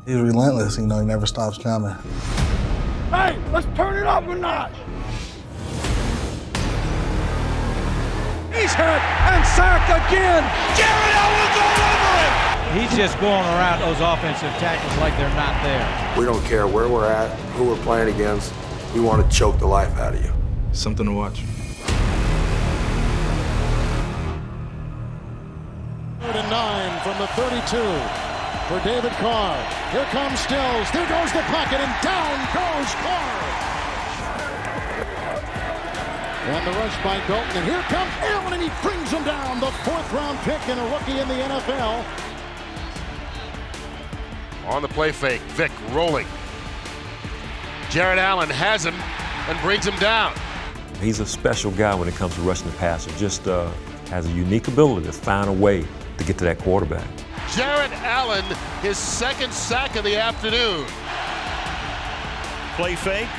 He's relentless, he never stops coming. Hey, let's turn it up a notch. He's hit and sacked again. Jared Allen's all over him. He's just going around those offensive tackles like they're not there. We don't care where we're at, who we're playing against. We want to choke the life out of you. Something to watch. 3rd and 9 from the 32 for David Carr. Here comes Stills. There goes the pocket, and down goes Carr. And the rush by Dalton. And here comes Allen, and he brings him down. The 4th-round pick and a rookie in the NFL. On the play fake, Vick rolling. Jared Allen has him and brings him down. He's a special guy when it comes to rushing the passer. Just has a unique ability to find a way to get to that quarterback. Jared Allen, his 2nd sack of the afternoon. Play fake.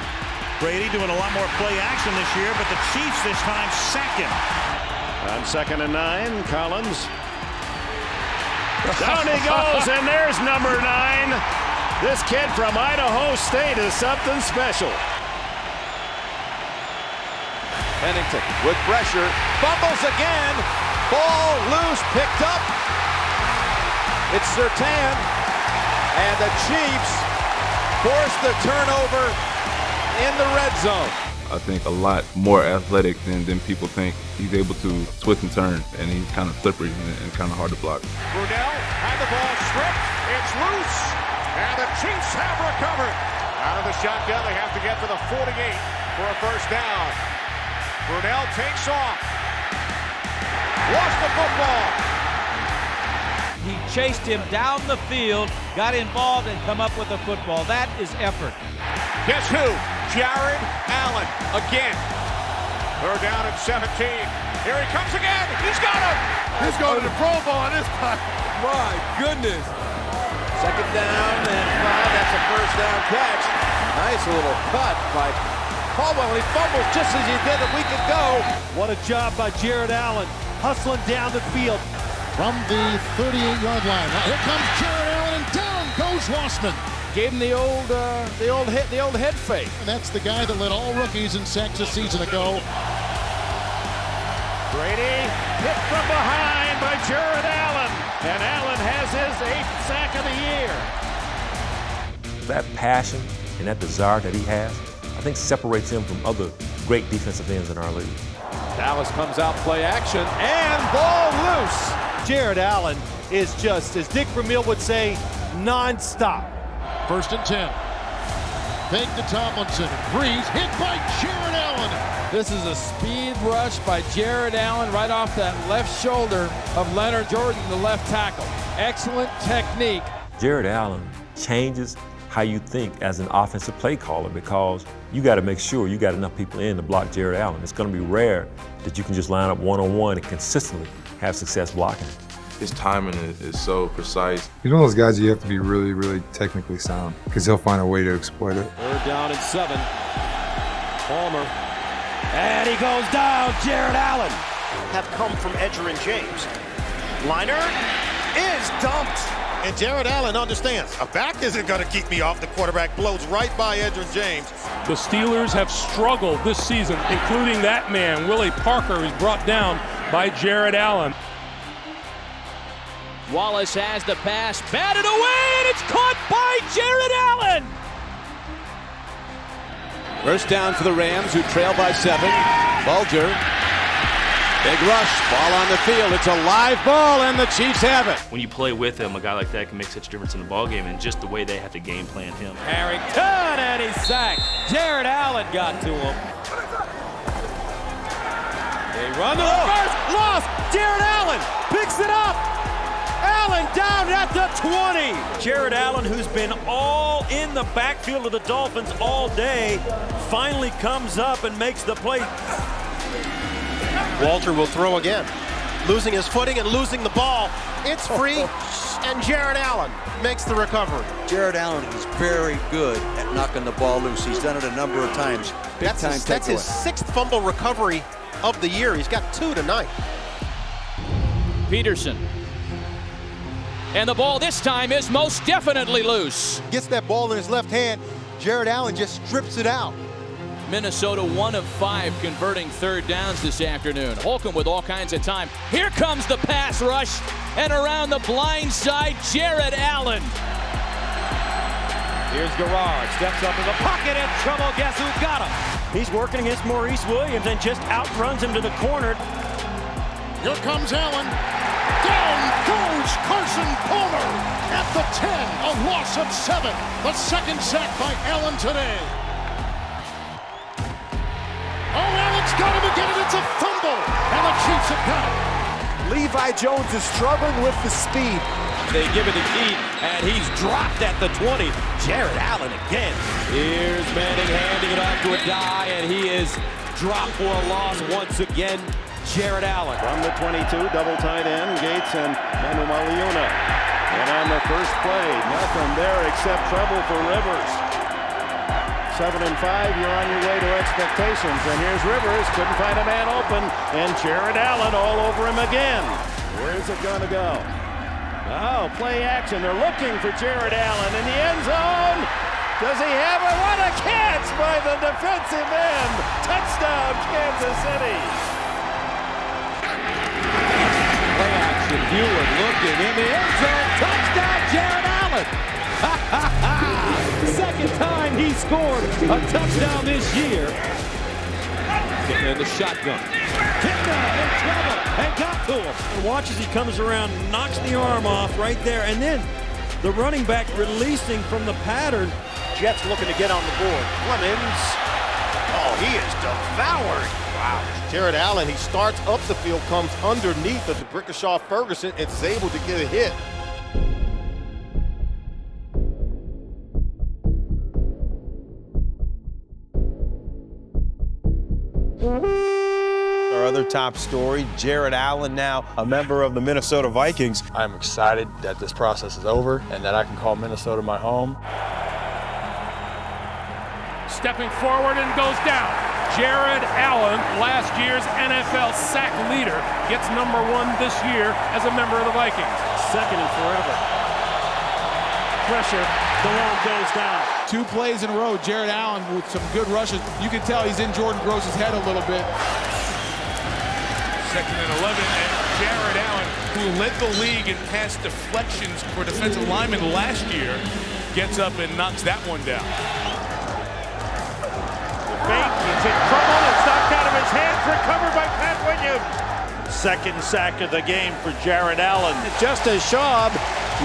Brady doing a lot more play action this year, but the Chiefs this time sack him. On 2nd and 9, Collins. Down he goes, and there's number 9. This kid from Idaho State is something special. Pennington with pressure, fumbles again, ball loose, picked up. It's Surtain, and the Chiefs force the turnover in the red zone. I think a lot more athletic than people think. He's able to twist and turn, and he's kind of slippery and kind of hard to block. Brunell had the ball stripped. It's loose, and the Chiefs have recovered. Out of the shotgun, they have to get to the 48 for a first down. Brunell takes off. Lost the football. He chased him down the field, got involved, and come up with a football. That is effort. Guess who? Jared Allen again. 3rd down and 17. Here he comes again. He's got him. He's going to the Pro Bowl on this time. My goodness. 2nd down and 5. That's a first down catch. Nice little cut by Caldwell. He fumbles just as he did a week ago. What a job by Jared Allen, hustling down the field. From the 38-yard line. Now here comes Jared Allen, and down goes Rossman. Gave him the old head fake. And that's the guy that led all rookies in sacks a season ago. Brady hit from behind by Jared Allen, and Allen has his 8th sack of the year. That passion and that desire that he has, I think separates him from other great defensive ends in our league. Dallas comes out, play action, and ball loose. Jared Allen is just, as Dick Vermeil would say, non-stop. 1st and 10. Fake to Tomlinson. Breeze hit by Jared Allen. This is a speed rush by Jared Allen right off that left shoulder of Leonard Jordan, the left tackle. Excellent technique. Jared Allen changes how you think as an offensive play caller, because you got to make sure you got enough people in to block Jared Allen. It's going to be rare that you can just line up one-on-one and consistently have success blocking. His timing is so precise. He's one of those guys you have to be really, really technically sound, because he'll find a way to exploit it. 3rd down and 7. Palmer. And he goes down, Jared Allen. Have come from Edger and James. Liner is dumped. And Jared Allen understands, a back isn't going to keep me off. The quarterback blows right by Edger and James. The Steelers have struggled this season, including that man, Willie Parker, who's brought down by Jared Allen. Wallace has the pass, batted away, and it's caught by Jared Allen. First down for the Rams, who trail by 7. Bulger. Big rush, ball on the field. It's a live ball, and the Chiefs have it. When you play with him, a guy like that can make such a difference in the ballgame, and just the way they have to game plan him. Harrington, and he's sacked. Jared Allen got to him. They run the reverse, lost. Jared Allen picks it up. Allen down at the 20. Jared Allen, who's been all in the backfield of the Dolphins all day, finally comes up and makes the play. Walter will throw again, losing his footing and losing the ball. It's free, and Jared Allen makes the recovery. Jared Allen is very good at knocking the ball loose. He's done it a number of times. That's his 6th fumble recovery of the year. He's got 2 tonight. Peterson And the ball this time is most definitely loose. Gets that ball in his left hand. Jared Allen just strips it out. Minnesota 1 of 5 converting third downs this afternoon. Holcomb with all kinds of time. Here comes the pass rush. And around the blind side, Jared Allen. Here's Garrard, steps up in the pocket, in trouble. Guess who got him? He's working against Maurice Williams and just outruns him to the corner. Here comes Allen. Down goes Carson Palmer at the 10, a loss of 7. The second sack by Allen today. Oh, Allen's got him again, and it's a fumble, and the Chiefs have got it. Levi Jones is struggling with the speed. They give it to Keith, and he's dropped at the 20. Jared Allen again. Here's Manning handing it off to a die, and he is dropped for a loss once again. Jared Allen. From the 22, double tight end, Gates and Manu Maliuna. And on the first play, nothing there except trouble for Rivers. 7 and 5, you're on your way to expectations. And here's Rivers, couldn't find a man open, and Jared Allen all over him again. Where's it gonna go? Oh, play action. They're looking for Jared Allen in the end zone. Does he have it? What a catch by the defensive end. Touchdown, Kansas City. Play action. Bueller looking in the end zone. Touchdown, Jared Allen. Second time he scored a touchdown this year. Getting in the shotgun. Kicked out in trouble and got to him. And watch as he comes around, knocks the arm off right there, and then the running back releasing from the pattern. Jets looking to get on the board. Clemens. Oh, he is devoured. Wow. Jared Allen, he starts up the field, comes underneath of the Brickashaw Ferguson, and is able to get a hit. Our other top story, Jared Allen now a member of the Minnesota Vikings. I'm excited that this process is over and that I can call Minnesota my home. Stepping forward and goes down. Jared Allen, last year's NFL sack leader, gets number 1 this year as a member of the Vikings. Second and forever. Pressure, Delone goes down. 2 plays in a row, Jared Allen with some good rushes. You can tell he's in Jordan Gross's head a little bit. Second and 11, and Jared Allen, who led the league in pass deflections for defensive linemen last year, gets up and knocks that one down. He's in trouble. It's knocked out of his hands. Recovered by Pat Williams. Second sack of the game for Jared Allen. Just as Schaub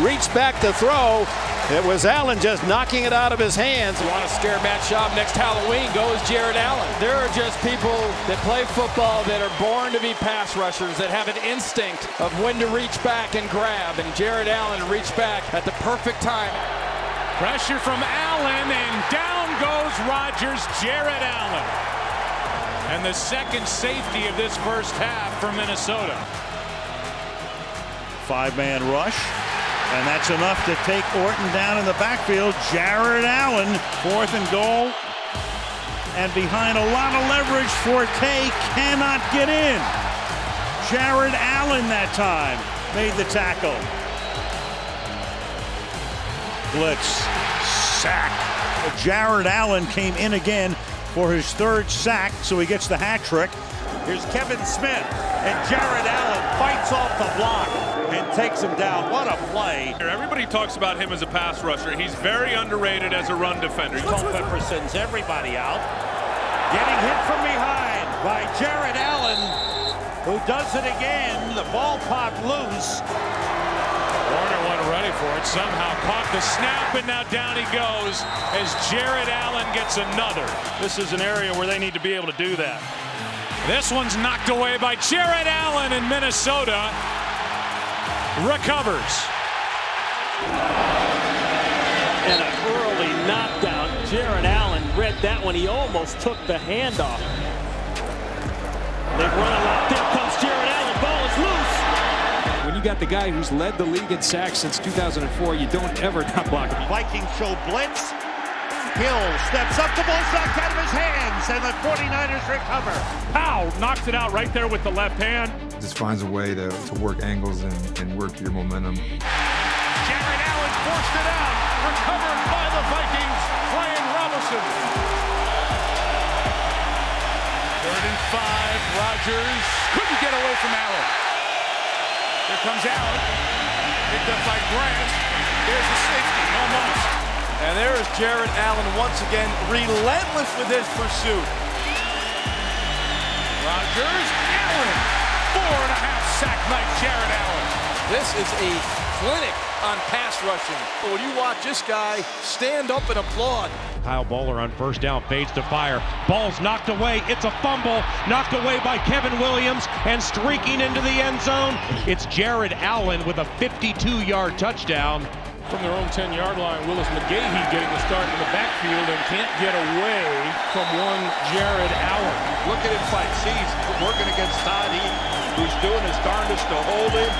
reached back to throw, it was Allen just knocking it out of his hands. You want to scare Matt Schaub next Halloween, goes Jared Allen. There are just people that play football that are born to be pass rushers, that have an instinct of when to reach back and grab, and Jared Allen reached back at the perfect time. Pressure from Allen, and down goes Rodgers. Jared Allen. And the second safety of this first half for Minnesota. 5-man rush. And that's enough to take Orton down in the backfield. Jared Allen, 4th and goal. And behind a lot of leverage, Forte cannot get in. Jared Allen that time made the tackle. Blitz, sack. Jared Allen came in again for his 3rd sack, so he gets the hat trick. Here's Kevin Smith, and Jared Allen fights off the block and takes him down. What a play. Everybody talks about him as a pass rusher. He's very underrated as a run defender. Culpepper sends everybody out. Getting hit from behind by Jared Allen, who does it again. The ball popped loose. Warner wasn't ready for it. Somehow caught the snap, and now down he goes as Jared Allen gets another. This is an area where they need to be able to do that. This one's knocked away by Jared Allen, and Minnesota recovers. And an early knockdown. Jared Allen read that one. He almost took the handoff. They run a lot. There comes Jared Allen. Ball is loose. When you got the guy who's led the league in sacks since 2004, you don't ever not block him. Vikings show blitz. Hill steps up, the ball's knocked out of his hands, and the 49ers recover. Powell knocks it out right there with the left hand. Just finds a way to work angles and work your momentum. forced it out. Recovered by the Vikings. Brian Robinson. 3rd and 5. Rodgers couldn't get away from Allen. Here comes Allen. Picked up by Grant. There's the safety, almost. And there's Jared Allen once again, relentless with his pursuit. Rodgers, Allen. 4.5 sack night, Jared Allen. This is a clinic on pass rushing. When you watch this guy stand up and applaud. Kyle Bowler on first down, fades to fire. Ball's knocked away. It's a fumble. Knocked away by Kevin Williams and streaking into the end zone. It's Jared Allen with a 52-yard touchdown. From their own 10-yard line, Willis McGahee getting the start in the backfield and can't get away from one Jared Allen. Look at him fight. See, he's working against Todd Eaton, who's doing his darndest to hold him.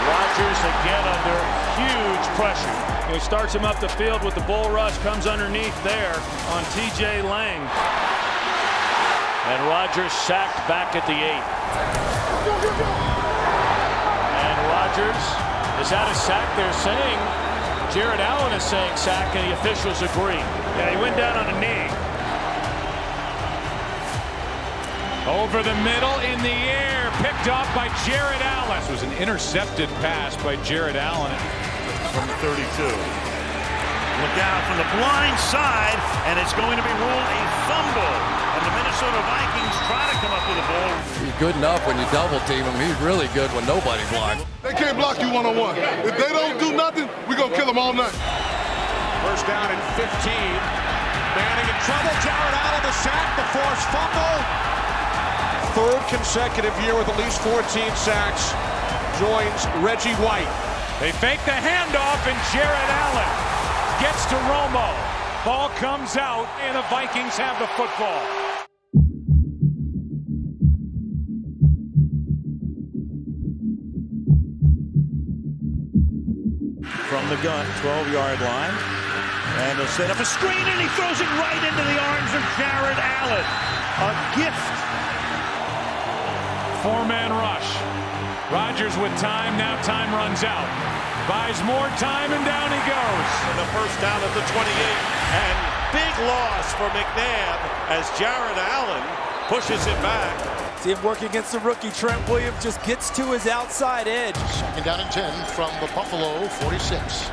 Rodgers again under huge pressure. He starts him up the field with the bull rush, comes underneath there on TJ Lang. And Rodgers sacked back at the 8. Rodgers is out of sack. They're saying Jared Allen is saying sack, and the officials agree. Yeah, he went down on a knee. Over the middle, in the air, picked up by Jared Allen. This was an intercepted pass by Jared Allen from the 32. Look out from the blind side, and it's going to be ruled a fumble. And the Minnesota Vikings try to come up with a ball. He's good enough when you double team him. He's really good when nobody blocks. They can't block you one-on-one. If they don't do nothing, we're going to kill them all night. First down and 15. Manning in trouble. Jared Allen the sack, the forced fumble. 3rd consecutive year with at least 14 sacks. Joins Reggie White. They fake the handoff, and Jared Allen gets to Romo. Ball comes out, and the Vikings have the football. From the gun, 12-yard line. And they'll set up a screen, and he throws it right into the arms of Jared Allen. A gift. 4-man rush. Rodgers with time. Now time runs out. Buys more time, and down he goes. And the first down at the 28. And big loss for McNabb as Jared Allen pushes him back. See him work against the rookie. Trent Williams just gets to his outside edge. 2nd down and 10 from the Buffalo 46.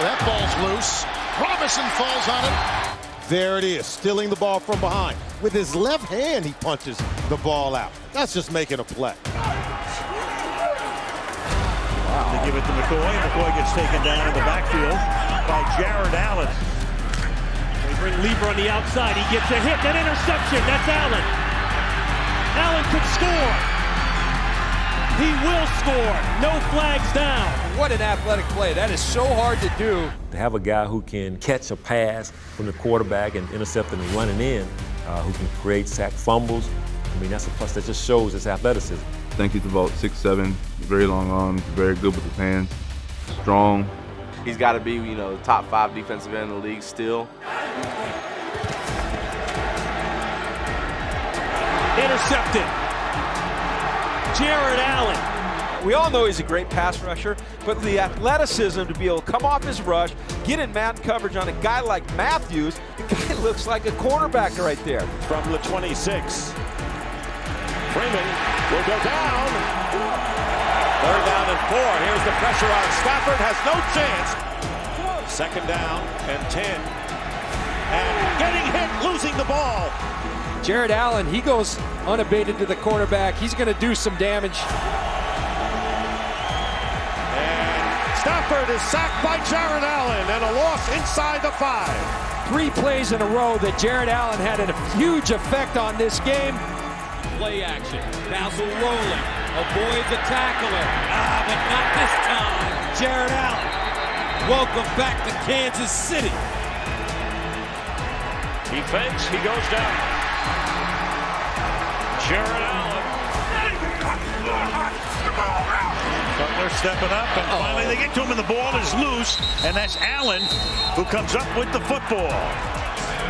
That ball's loose. Robinson falls on it. There it is, stealing the ball from behind. With his left hand, he punches the ball out. That's just making a play. They give it to McCoy. McCoy gets taken down in the backfield by Jared Allen. They bring Lieber on the outside. He gets a hit, that interception. That's Allen. Allen could score. He will score. No flags down. What an athletic play. That is so hard to do. To have a guy who can catch a pass from the quarterback and intercept him and running in, who can create sack fumbles, I mean, that's a plus that just shows his athleticism. I think he's about 6'7", very long arms, very good with his hands, strong. He's got to be, top 5 defensive end in the league still. Intercepted. Jared Allen. We all know he's a great pass rusher, but the athleticism to be able to come off his rush, get in man coverage on a guy like Matthews, the guy looks like a cornerback right there. From the 26. Freeman will go down. 3rd down and 4. Here's the pressure on Stafford. Has no chance. 2nd down and 10. And getting hit, losing the ball. Jared Allen, he goes unabated to the quarterback. He's going to do some damage. And Stafford is sacked by Jared Allen and a loss inside the 5. 3 plays in a row that Jared Allen had a huge effect on this game. Play action. Basil rolling. Avoids a tackler. But not this time. Jared Allen. Welcome back to Kansas City. He fakes. He goes down. Jared Allen. Butler stepping up, and finally they get to him, and the ball is loose. And that's Allen who comes up with the football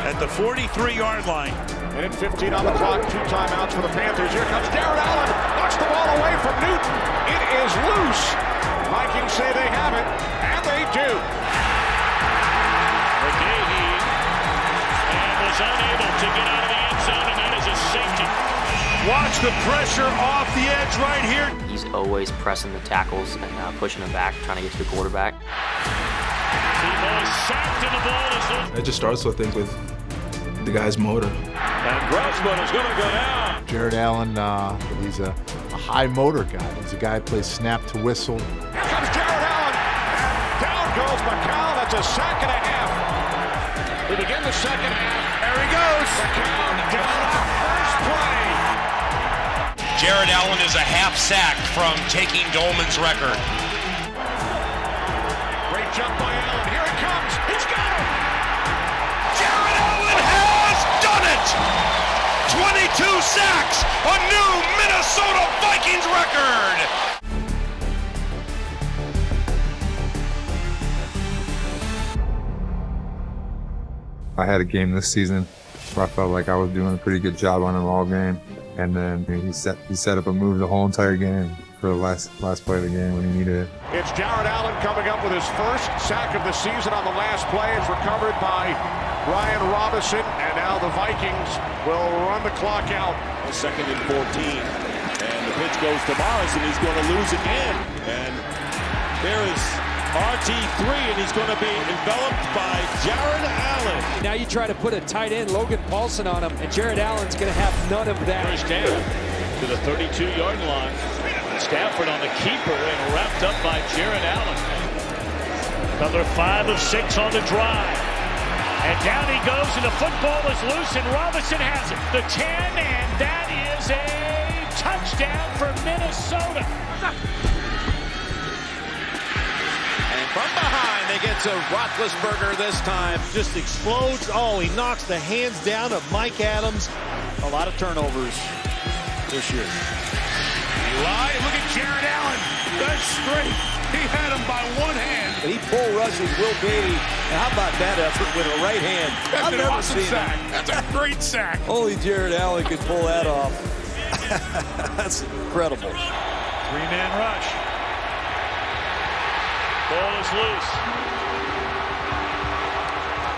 at the 43-yard line. Minute 15 on the clock, 2 timeouts for the Panthers. Here comes Jared Allen. Knocks the ball away from Newton. It is loose. Watch the pressure off the edge right here. He's always pressing the tackles and pushing them back, trying to get to the quarterback. It just starts, I think, with the guy's motor. And Grossman is going to go down. Jared Allen, he's a high motor guy. He's a guy who plays snap to whistle. Here comes Jared Allen. Down goes McCown. That's a sack and a half. We begin the second half. There he goes. McCown down on first play. Jared Allen is a half sack from taking Dolman's record. Great jump by Allen. Here it comes. He's got it. Jared Allen has done it! 22 sacks, a new Minnesota Vikings record! I had a game this season where I felt like I was doing a pretty good job on him all game. And then he set up a move the whole entire game for the last play of the game when he needed it. It's Jared Allen coming up with his first sack of the season on the last play. It's recovered by Ryan Robinson, and now the Vikings will run the clock out. Second and 14, and the pitch goes to Morris, and he's going to lose again. And there is RG3, and he's going to be enveloped by Jared Allen. Now you try to put a tight end, Logan Paulson, on him, and Jared Allen's going to have none of that. First down to the 32-yard line. Stafford on the keeper and wrapped up by Jared Allen. Another 5 of 6 on the drive. And down he goes, and the football is loose, and Robinson has it. The 10, and that is a touchdown for Minnesota. And from behind, they get to Roethlisberger this time. Just explodes. Oh, he knocks the hands down of Mike Adams. A lot of turnovers this year. Eli, look at Jared Allen. That's straight. He had him by one hand. And he bull rushes Will Beatty. And how about that effort with a right hand? That's an awesome sack. That's a great sack. Only Jared Allen could pull that off. That's incredible. Three-man rush. Ball is loose.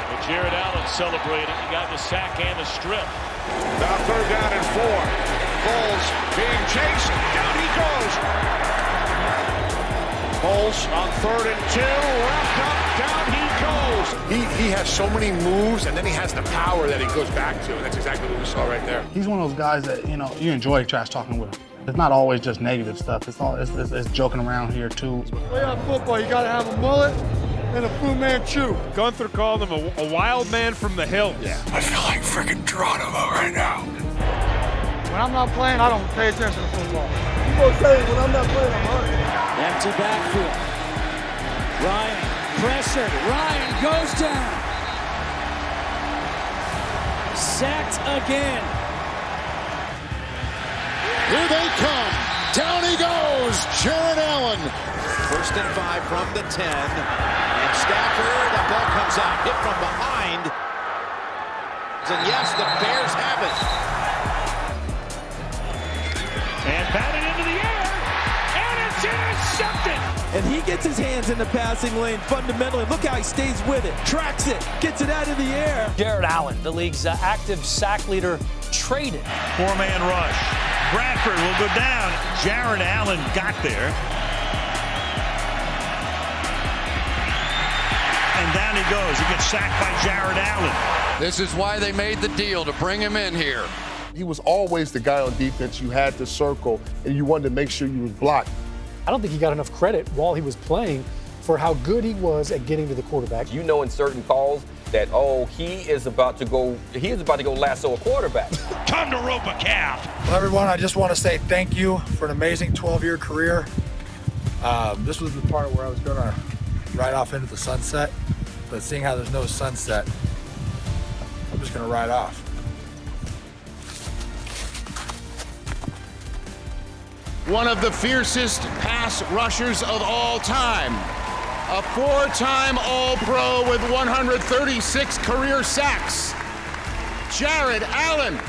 And Jared Allen celebrating. He got the sack and the strip. Now third down and 4. Foles being chased. Down he goes. Foles on 3rd and 2. Wrapped up. Down he goes. He has so many moves, and then he has the power that he goes back to, and that's exactly what we saw right there. He's one of those guys that, you enjoy trash talking with him. It's not always just negative stuff. It's joking around here, too. Play out football, you got to have a mullet and a Fu Manchu. Gunther called him a wild man from the hills. Yeah. I feel like freaking Geronimo right now. When I'm not playing, I don't pay attention to football. People say when I'm not playing, I'm hurt. Empty backfield. Ryan pressured. Ryan goes down. Sacked again. Here they come. Down he goes. Jared Allen. 1st and 5 from the 10. And Stafford, the ball comes out. Hit from behind. And yes, the Bears have it. And batted into the air. And it's intercepted. And he gets his hands in the passing lane fundamentally. Look how he stays with it. Tracks it. Gets it out of the air. Jared Allen, the league's active sack leader, traded. 4-man rush. Bradford will go down. Jared Allen got there. And down he goes. He gets sacked by Jared Allen. This is why they made the deal, to bring him in here. He was always the guy on defense you had to circle, and you wanted to make sure you was blocked. I don't think he got enough credit while he was playing for how good he was at getting to the quarterback. You know in certain calls that, he is about to go lasso a quarterback. Time to rope a calf. Well, everyone, I just want to say thank you for an amazing 12-year career. This was the part where I was going to ride off into the sunset, but seeing how there's no sunset, I'm just going to ride off. One of the fiercest pass rushers of all time. A 4-time All-Pro with 136 career sacks. Jared Allen.